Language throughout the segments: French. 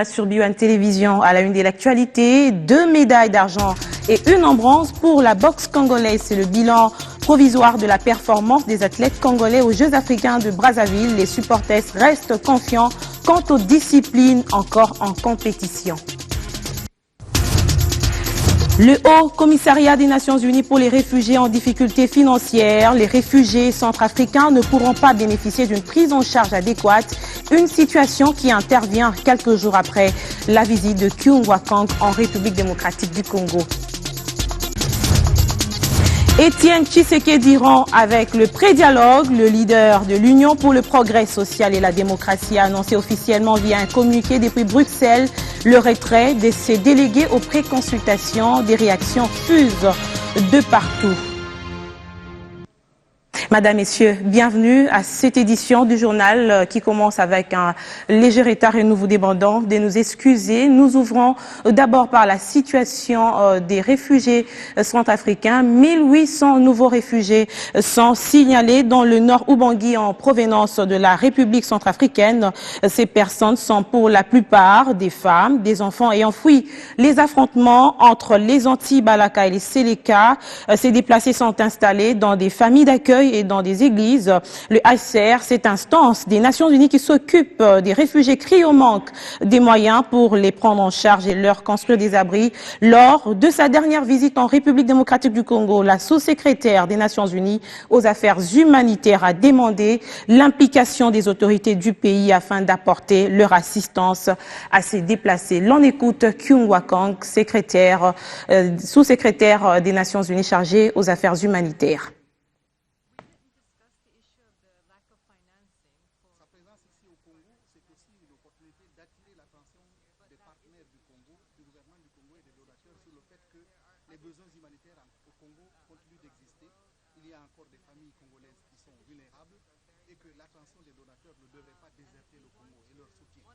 Sur BioOne Télévision, à la une de l'actualité, 2 médailles d'argent et 1 en bronze pour la boxe congolaise. C'est le bilan provisoire de la performance des athlètes congolais aux Jeux africains de Brazzaville. Les supporters restent confiants quant aux disciplines encore en compétition. Le Haut Commissariat des Nations Unies pour les réfugiés en difficulté financière. Les réfugiés centrafricains ne pourront pas bénéficier d'une prise en charge adéquate. Une situation qui intervient quelques jours après la visite de Kyungwa Kang en République démocratique du Congo. Étienne Tshisekedi rompt avec le pré-dialogue. Le leader de l'Union pour le progrès social et la démocratie a annoncé officiellement via un communiqué depuis Bruxelles le retrait de ses délégués aux pré-consultations. Des réactions fusent de partout. Madame, Messieurs, bienvenue à cette édition du journal qui commence avec un léger retard et nous vous demandons de nous excuser. Nous ouvrons d'abord par la situation des réfugiés centrafricains. 1800 nouveaux réfugiés sont signalés dans le nord Ubangui en provenance de la République centrafricaine. Ces personnes sont pour la plupart des femmes, des enfants ayant fui les affrontements entre les Antilles, Balaka et les Séléka. Ces déplacés sont installés dans des familles d'accueil et dans des églises. Le HCR, cette instance des Nations Unies qui s'occupe des réfugiés, crie au manque des moyens pour les prendre en charge et leur construire des abris. Lors de sa dernière visite en République démocratique du Congo, la sous-secrétaire des Nations Unies aux affaires humanitaires a demandé l'implication des autorités du pays afin d'apporter leur assistance à ces déplacés. L'on écoute Kyungwa Kang, sous-secrétaire des Nations Unies chargée aux affaires humanitaires. Les besoins humanitaires au Congo continuent d'exister. Il y a encore des familles congolaises qui sont vulnérables et que l'attention des donateurs ne devrait pas déserter le Congo et leur soutien.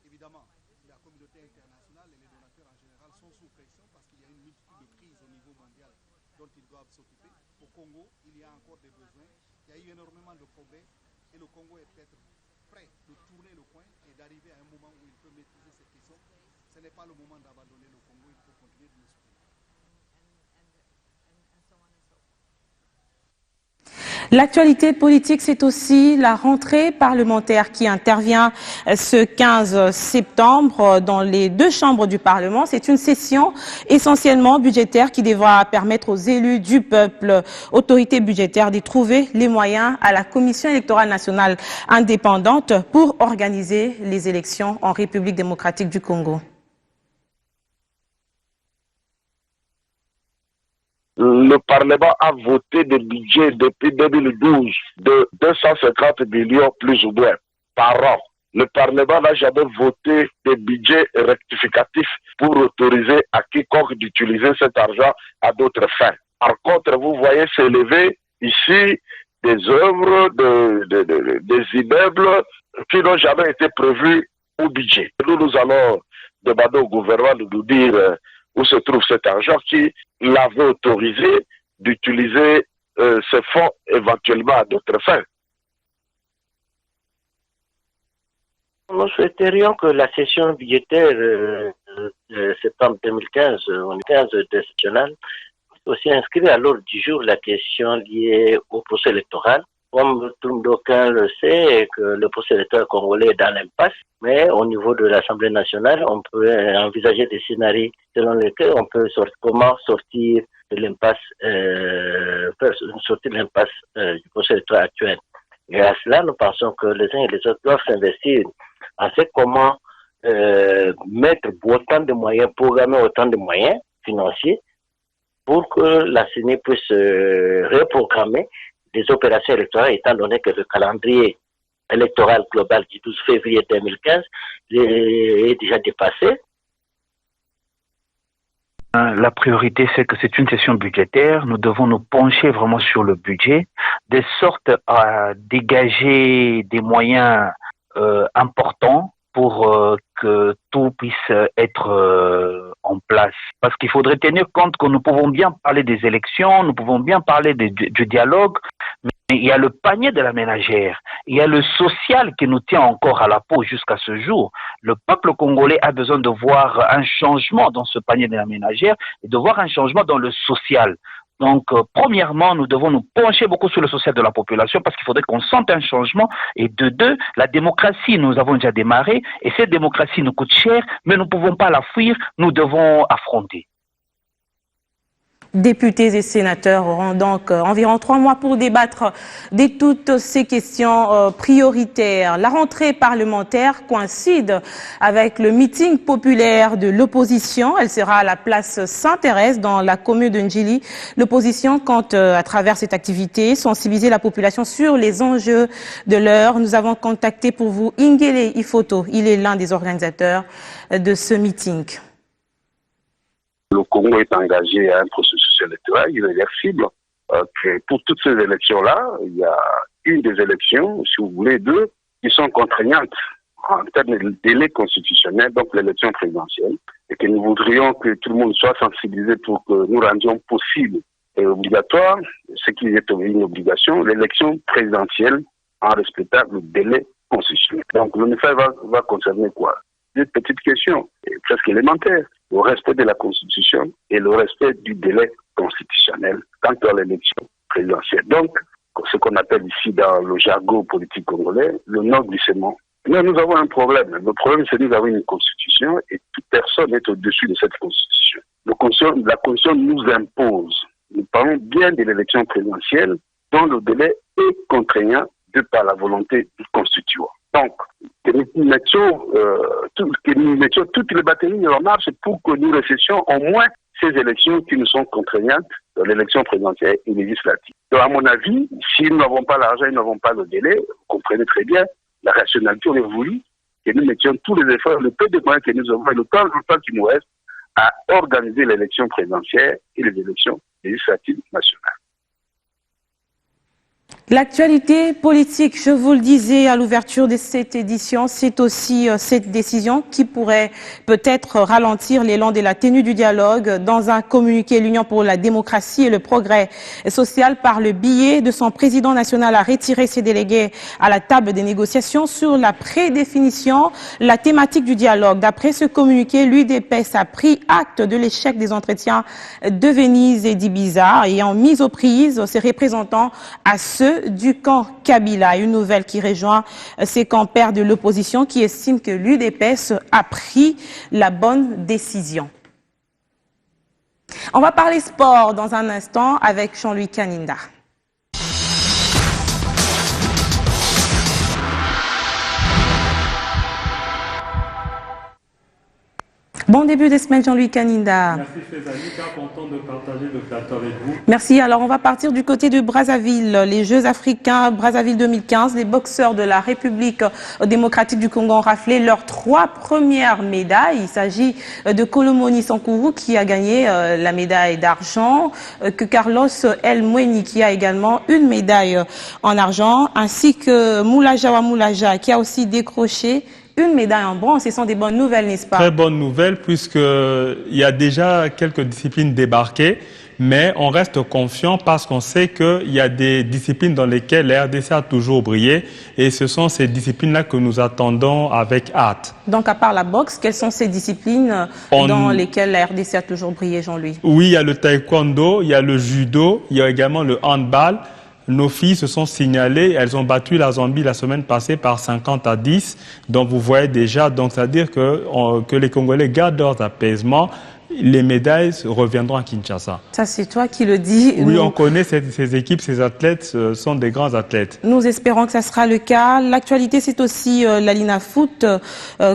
Évidemment, la communauté internationale et les donateurs en général sont sous pression parce qu'il y a une multitude de crises au niveau mondial dont ils doivent s'occuper. Au Congo, il y a encore des besoins. Il y a eu énormément de progrès et le Congo est peut-être prêt de tourner le coin et d'arriver à un moment où il peut maîtriser cette question. Ce n'est pas le moment d'abandonner le Congo, il faut continuer de le soutenir. L'actualité politique, c'est aussi la rentrée parlementaire qui intervient ce 15 septembre dans les 2 chambres du Parlement. C'est une session essentiellement budgétaire qui devra permettre aux élus du peuple, autorités budgétaires, de trouver les moyens à la Commission électorale nationale indépendante pour organiser les élections en République démocratique du Congo. Le Parlement a voté des budgets depuis 2012 de 250 millions plus ou moins par an. Le Parlement n'a jamais voté des budgets rectificatifs pour autoriser à quiconque d'utiliser cet argent à d'autres fins. Par contre, vous voyez s'élever ici des œuvres, des immeubles qui n'ont jamais été prévus au budget. Nous allons demander au gouvernement de nous dire où se trouve cet argent qui l'avait autorisé d'utiliser ces fonds éventuellement à d'autres fins. Nous souhaiterions que la session budgétaire de septembre 2015, en 15 nationale, aussi inscrire à l'ordre du jour la question liée au procès électoral. Comme tout d'aucuns le sait, que le procès électoral congolais est dans l'impasse, mais au niveau de l'Assemblée nationale, on peut envisager des scénarios selon lesquels on peut comment sortir de l'impasse, du procès électoral actuel. Et à cela, nous pensons que les uns et les autres doivent s'investir en fait comment mettre autant de moyens, programmer autant de moyens financiers pour que la CENI puisse reprogrammer des opérations électorales, étant donné que le calendrier électoral global du 12 février 2015 est déjà dépassé. La priorité, c'est que c'est une session budgétaire. Nous devons nous pencher vraiment sur le budget, de sorte à dégager des moyens importants pour que tout puisse être en place. Parce qu'il faudrait tenir compte que nous pouvons bien parler des élections, nous pouvons bien parler du dialogue, Mais il y a le panier de la ménagère, il y a le social qui nous tient encore à la peau jusqu'à ce jour. Le peuple congolais a besoin de voir un changement dans ce panier de la ménagère et de voir un changement dans le social. Donc, premièrement, nous devons nous pencher beaucoup sur le social de la population parce qu'il faudrait qu'on sente un changement. Et de deux, la démocratie, nous avons déjà démarré et cette démocratie nous coûte cher, mais nous ne pouvons pas la fuir, nous devons affronter. Députés et sénateurs auront donc environ 3 mois pour débattre de toutes ces questions prioritaires. La rentrée parlementaire coïncide avec le meeting populaire de l'opposition. Elle sera à la place Sainte-Thérèse dans la commune de Ndjili. L'opposition compte à travers cette activité sensibiliser la population sur les enjeux de l'heure. Nous avons contacté pour vous Ingele Ifoto. Il est l'un des organisateurs de ce meeting. Le Congo est engagé à un processus électoral irréversible. Pour toutes ces élections-là, il y a une des élections, si vous voulez, deux, qui sont contraignantes en termes de délai constitutionnel, donc l'élection présidentielle, et que nous voudrions que tout le monde soit sensibilisé pour que nous rendions possible et obligatoire, ce qui est une obligation, l'élection présidentielle en respectant le délai constitutionnel. Donc le message va concerner quoi? Des petites questions, presque élémentaires. Le respect de la Constitution et le respect du délai constitutionnel quant à l'élection présidentielle. Donc, ce qu'on appelle ici dans le jargon politique congolais, le non-glissement. Mais nous avons un problème. Le problème, c'est que nous avons une Constitution et toute personne est au-dessus de cette Constitution. La Constitution nous impose. Nous parlons bien de l'élection présidentielle dont le délai est contraignant de par la volonté du constituant. Donc, que nous mettions toutes les batteries en marche pour que nous récessions au moins ces élections qui nous sont contraignantes, l'élection présidentielle et législative. Donc, à mon avis, si nous n'avons pas l'argent, nous n'avons pas le délai, vous comprenez très bien, la rationalité aurait voulu que nous mettions tous les efforts, le peu de moyens que nous avons et le temps qui nous reste à organiser l'élection présidentielle et les élections législatives nationales. L'actualité politique, je vous le disais à l'ouverture de cette édition, c'est aussi cette décision qui pourrait peut-être ralentir l'élan de la tenue du dialogue. Dans un communiqué, l'Union pour la démocratie et le progrès social, par le biais de son président national, a retiré ses délégués à la table des négociations sur la prédéfinition, la thématique du dialogue. D'après ce communiqué, l'UDPS a pris acte de l'échec des entretiens de Venise et d'Ibiza et en mis aux prises ses représentants à ceux du camp Kabila. Une nouvelle qui rejoint ses compères de l'opposition qui estiment que l'UDPS a pris la bonne décision. On va parler sport dans un instant avec Jean-Louis Kaninda. Bon début de semaine, Jean-Louis Kaninda. Merci Fézani, très content de partager le plateau avec vous. Merci. Alors, on va partir du côté de Brazzaville. Les Jeux africains Brazzaville 2015, les boxeurs de la République démocratique du Congo ont raflé leurs 3 premières médailles. Il s'agit de Kolomoni Sankourou qui a gagné la médaille d'argent, que Carlos El Mweni qui a également une médaille en argent, ainsi que Moulaja Moulaja qui a aussi décroché une médaille en bronze. Ce sont des bonnes nouvelles, n'est-ce pas? Très bonnes nouvelles, puisqu'il y a déjà quelques disciplines débarquées, mais on reste confiant parce qu'on sait qu'il y a des disciplines dans lesquelles la RDC a toujours brillé, et ce sont ces disciplines-là que nous attendons avec hâte. Donc, à part la boxe, quelles sont ces disciplines dans lesquelles la RDC a toujours brillé, Jean-Louis? Oui, il y a le taekwondo, il y a le judo, il y a également le handball. Nos filles se sont signalées, elles ont battu la Zambie la semaine passée par 50-10. Donc vous voyez déjà, donc c'est-à-dire que les Congolais gardent leurs apaisements. Les médailles reviendront à Kinshasa. Ça, c'est toi qui le dis. Oui, on connaît ces équipes, ces athlètes sont des grands athlètes. Nous espérons que ça sera le cas. L'actualité, c'est aussi la Lina Foot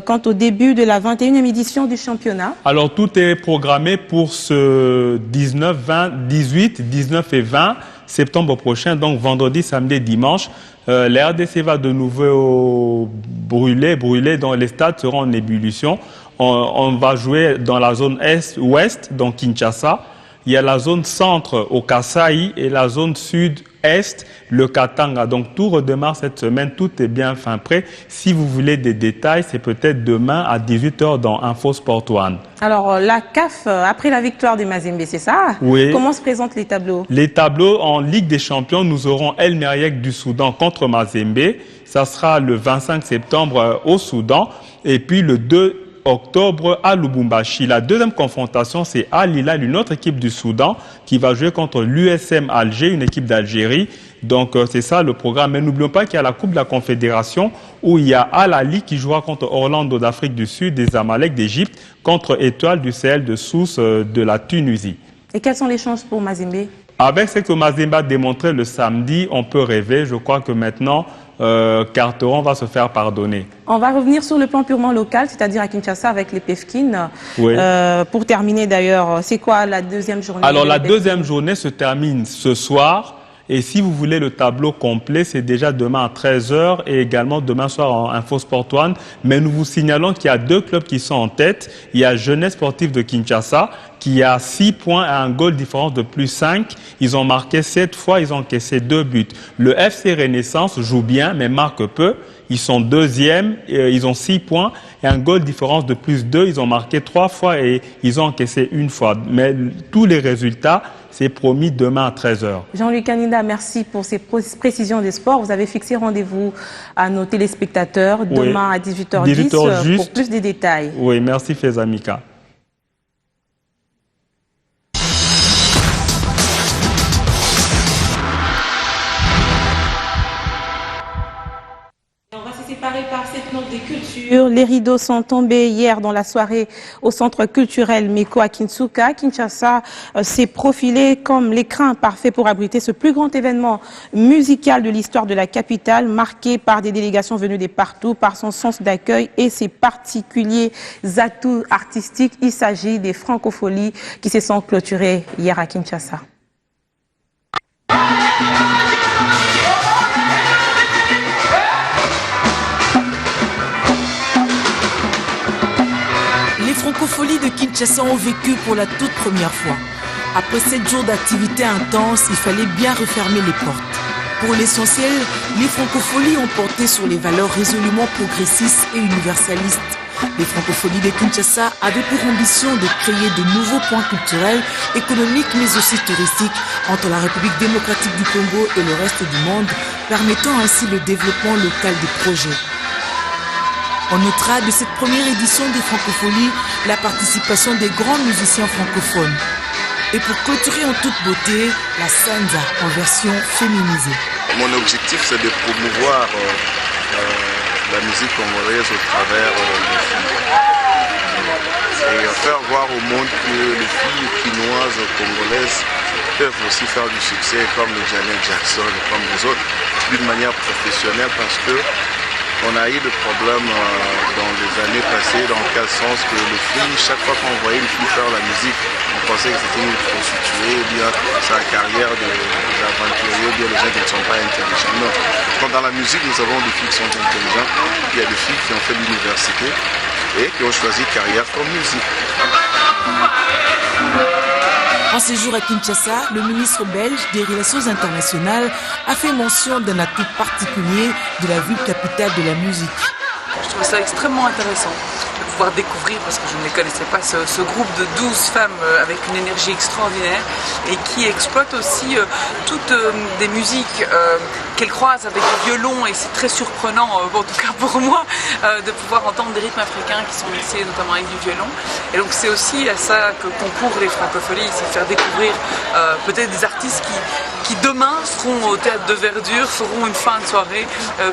quant au début de la 21e édition du championnat. Alors, tout est programmé pour ce 19, 20, 18, 19 et 20 septembre prochain, donc vendredi, samedi et dimanche. La RDC va de nouveau brûler, dont les stades seront en ébullition. On va jouer dans la zone est-ouest, donc Kinshasa. Il y a la zone centre au Kasaï et la zone sud-est, le Katanga. Donc tout redémarre cette semaine, tout est bien fin prêt. Si vous voulez des détails, c'est peut-être demain à 18 h dans Info Sport One. Alors la CAF, après la victoire des Mazembe, c'est ça? Oui. Comment se présentent les tableaux? Les tableaux en Ligue des Champions, nous aurons El Merreikh du Soudan contre Mazembe. Ça sera le 25 septembre au Soudan. Et puis le 2 octobre à Lubumbashi. La deuxième confrontation, c'est Al Hilal, une autre équipe du Soudan, qui va jouer contre l'USM Alger, une équipe d'Algérie. Donc c'est ça le programme. Mais n'oublions pas qu'il y a la Coupe de la Confédération où il y a Al Ahly qui jouera contre Orlando d'Afrique du Sud, des Zamalek d'Égypte, contre Étoile du Sahel de Sousse de la Tunisie. Et quelles sont les chances pour Mazembe? Avec ce que Mazembe a démontré le samedi, on peut rêver. Je crois que maintenant, Carteron va se faire pardonner. On va revenir sur le plan purement local, c'est-à-dire à Kinshasa avec les Pefkin. Oui. Pour terminer d'ailleurs, c'est quoi la deuxième journée? Alors la deuxième journée se termine ce soir. Et si vous voulez le tableau complet, c'est déjà demain à 13 h et également demain soir en Info Sport One. Mais nous vous signalons qu'il y a deux clubs qui sont en tête. Il y a Jeunesse Sportive de Kinshasa qui a 6 points et un goal différence de plus 5. Ils ont marqué 7 fois, ils ont encaissé 2 buts. Le FC Renaissance joue bien mais marque peu. Ils sont deuxièmes, ils ont 6 points et un goal différence de plus 2. Ils ont marqué 3 fois et ils ont encaissé 1 fois. Mais tous les résultats, c'est promis demain à 13 h. Jean-Luc Kaninda, merci pour ces précisions des sports. Vous avez fixé rendez-vous à nos téléspectateurs demain à 18h10 pour plus de détails. Oui, merci Fezamika. Par cette note des cultures, les rideaux sont tombés hier dans la soirée au centre culturel Meko à Kinsuka. Kinshasa s'est profilé comme l'écrin parfait pour abriter ce plus grand événement musical de l'histoire de la capitale, marqué par des délégations venues de partout, par son sens d'accueil et ses particuliers atouts artistiques. Il s'agit des francopholies qui se sont clôturées hier à Kinshasa. Les francopholies de Kinshasa ont vécu pour la toute première fois. Après 7 jours d'activité intense, il fallait bien refermer les portes. Pour l'essentiel, les francopholies ont porté sur les valeurs résolument progressistes et universalistes. Les francopholies de Kinshasa avaient pour ambition de créer de nouveaux points culturels, économiques mais aussi touristiques entre la République démocratique du Congo et le reste du monde, permettant ainsi le développement local des projets. On notera de cette première édition des francopholies la participation des grands musiciens francophones. Et pour clôturer en toute beauté, la Sanza en version féminisée. Mon objectif, c'est de promouvoir la musique congolaise au travers des filles. Et faire voir au monde que les filles quinoises congolaises peuvent aussi faire du succès comme les Janet Jackson et comme les autres, d'une manière professionnelle parce que on a eu des problèmes dans les années passées, dans quel sens que les filles, chaque fois qu'on voyait une fille faire la musique, on pensait que c'était une prostituée, ou bien sa carrière des aventuriers, ou bien les gens qui ne sont pas intelligents. Non. Quand dans la musique, nous avons des filles qui sont intelligentes, il y a des filles qui ont fait l'université et qui ont choisi carrière comme musique. En séjour à Kinshasa, le ministre belge des Relations internationales a fait mention d'un atout particulier de la ville capitale de la musique. Je trouve ça extrêmement intéressant de pouvoir découvrir, parce que je ne les connaissais pas, ce groupe de 12 femmes avec une énergie extraordinaire et qui exploitent aussi toutes des musiques qu'elles croisent avec du violon, et c'est très surprenant, en tout cas pour moi, de pouvoir entendre des rythmes africains qui sont mixés notamment avec du violon. Et donc c'est aussi à ça que concourent les francopholies, c'est de faire découvrir peut-être des artistes qui demain seront au Théâtre de Verdure, feront une fin de soirée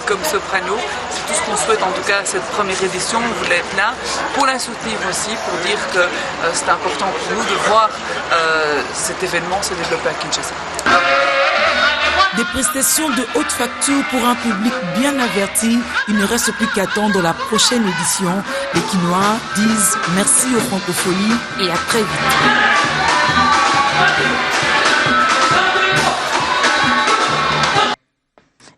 comme soprano. C'est tout ce qu'on souhaite en tout cas à cette première édition. On voulait être là pour la soutenir aussi, pour dire que c'est important pour nous de voir cet événement se développer à Kinshasa. Des prestations de haute facture pour un public bien averti. Il ne reste plus qu'à attendre la prochaine édition. Les Quinois disent merci aux francopholies et à très vite.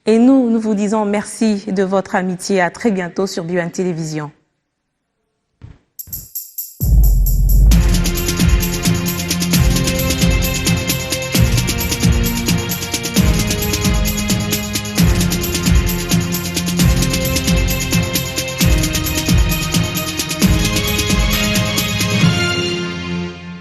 Et nous vous disons merci de votre amitié. À très bientôt sur BUN Télévision.